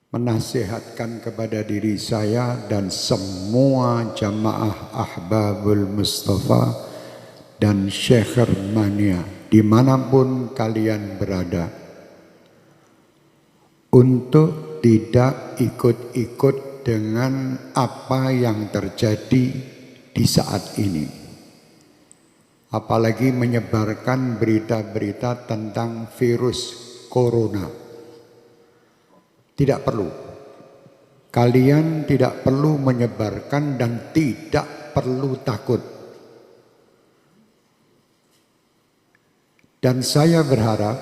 menasihatkan kepada diri saya dan semua jamaah Ahbabul Mustafa dan Syekh Mania dimanapun kalian berada, untuk tidak ikut-ikut dengan apa yang terjadi di saat ini, apalagi menyebarkan berita-berita tentang virus corona. Tidak perlu. Kalian tidak perlu menyebarkan dan tidak perlu takut. Dan saya berharap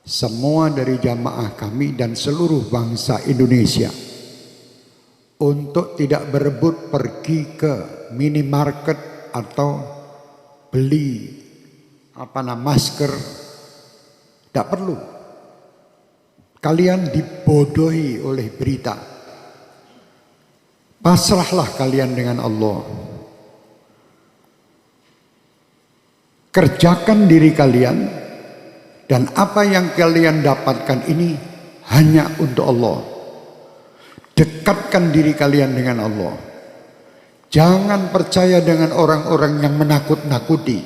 semua dari jamaah kami dan seluruh bangsa Indonesia untuk tidak berebut pergi ke minimarket atau beli masker. Tidak perlu. Kalian dibodohi oleh berita. Pasrahlah kalian dengan Allah. Kerjakan diri kalian, dan apa yang kalian dapatkan ini hanya untuk Allah. Dekatkan diri kalian dengan Allah. Jangan percaya dengan orang-orang yang menakut-nakuti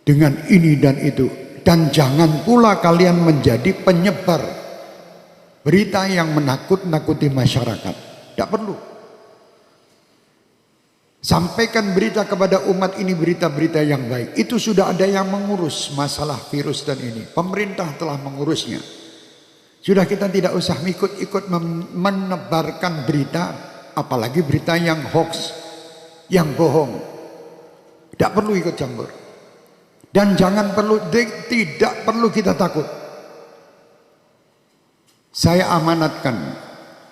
dengan ini dan itu. Dan jangan pula kalian menjadi penyebar berita yang menakut-nakuti masyarakat. Tidak perlu. Sampaikan berita kepada umat ini, berita-berita yang baik. Itu sudah ada yang mengurus masalah virus dan ini. Pemerintah telah mengurusnya. Sudah, kita tidak usah ikut-ikut menebarkan berita, apalagi berita yang hoax, yang bohong. Tidak perlu ikut campur. Dan tidak perlu kita takut. Saya amanatkan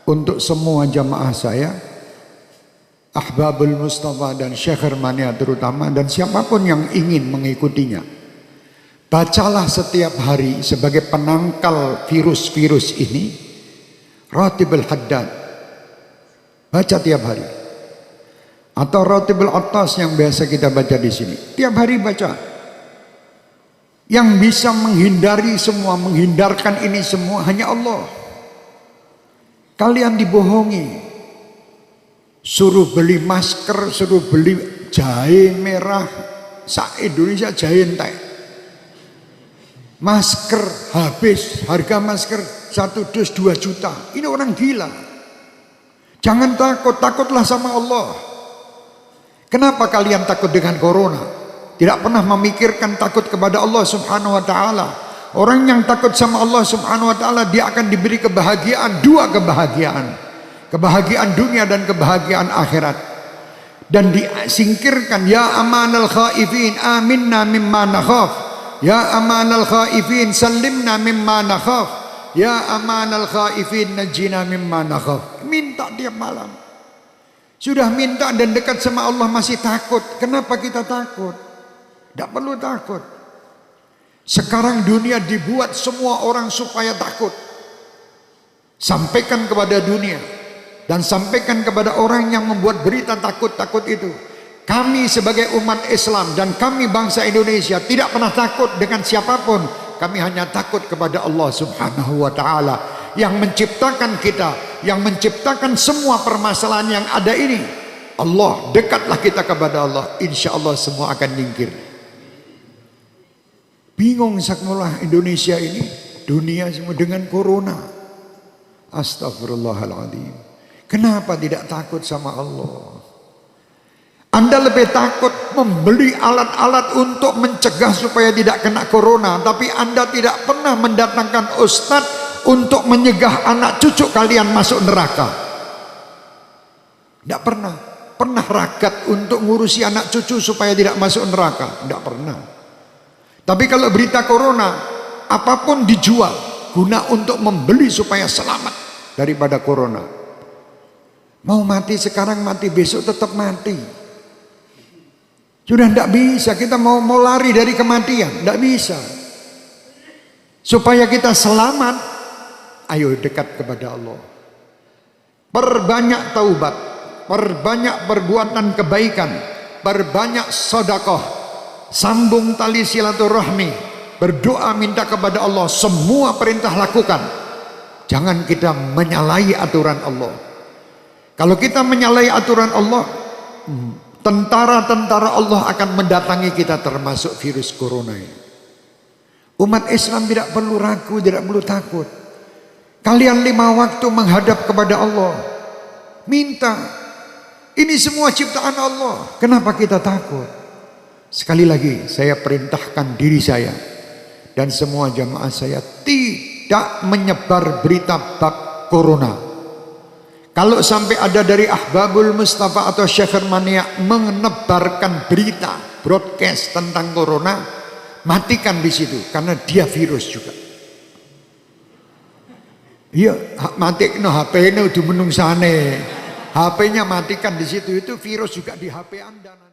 untuk semua jamaah saya, Ahbabul Mustafa dan Syekh Mania terutama, dan siapapun yang ingin mengikutinya, bacalah setiap hari sebagai penangkal virus-virus ini Ratibul Haddad. Baca tiap hari. Atau Ratibul Attas yang biasa kita baca di sini. Tiap hari baca. Yang bisa menghindari semua, menghindarkan ini semua hanya Allah. Kalian dibohongi. Suruh beli masker, suruh beli jahe merah. Indonesia jahe entek. Masker habis, harga masker 1 dus 2 juta. Ini orang gila. Jangan takut, takutlah sama Allah. Kenapa kalian takut dengan corona? Tidak pernah memikirkan takut kepada Allah Subhanahu wa ta'ala. Orang yang takut sama Allah Subhanahu wa ta'ala, dia akan diberi kebahagiaan, 2 kebahagiaan. Kebahagiaan dunia dan kebahagiaan akhirat. Dan disingkirkan, ya amanal khaifin aminna mimma nakhaf. Ya amanal khaifin sallimna mimma nakhaf. Ya amanal khaifin najina mimma nakhaf. Minta tiap malam. Sudah minta dan dekat sama Allah masih takut. Kenapa kita takut? Tidak perlu takut. Sekarang dunia dibuat semua orang supaya takut. Sampaikan kepada dunia. Dan sampaikan kepada orang yang membuat berita takut-takut itu. Kami sebagai umat Islam dan kami bangsa Indonesia tidak pernah takut dengan siapapun. Kami hanya takut kepada Allah Subhanahu wa ta'ala. Yang menciptakan kita. Yang menciptakan semua permasalahan yang ada ini. Allah, dekatlah kita kepada Allah. Insya Allah semua akan nyingkir. Bingung sakmulah Indonesia ini, dunia semua dengan corona. Astagfirullahaladzim. Kenapa tidak takut sama Allah? Anda lebih takut membeli alat-alat untuk mencegah supaya tidak kena corona, tapi Anda tidak pernah mendatangkan ustadz untuk menyegah anak cucu kalian masuk neraka. Tidak pernah. Pernah ragat untuk ngurusi anak cucu supaya tidak masuk neraka? Tidak pernah. Tapi kalau berita corona, apapun dijual guna untuk membeli supaya selamat daripada corona. Mau mati sekarang, mati besok tetap mati. Sudah tidak bisa, kita mau lari dari kematian, tidak bisa. Supaya kita selamat, ayo dekat kepada Allah. Perbanyak taubat, perbanyak perbuatan kebaikan, perbanyak sedekah. Sambung tali silaturahmi, berdoa minta kepada Allah, semua perintah lakukan. Jangan kita menyalahi aturan Allah. Kalau kita menyalahi aturan Allah, tentara-tentara Allah akan mendatangi kita, termasuk virus corona ini. Umat Islam tidak perlu ragu, tidak perlu takut. Kalian 5 waktu menghadap kepada Allah, minta. Ini semua ciptaan Allah. Kenapa kita takut? Sekali lagi saya perintahkan diri saya dan semua jamaah saya tidak menyebar berita bab corona. Kalau sampai ada dari Ahbabul Mustafa atau Syekh Mania menebarkan berita broadcast tentang corona, matikan di situ, karena dia virus juga. Iya, matikno HP-nya udah menungsane. HP-nya matikan di situ, itu virus juga di HP Anda.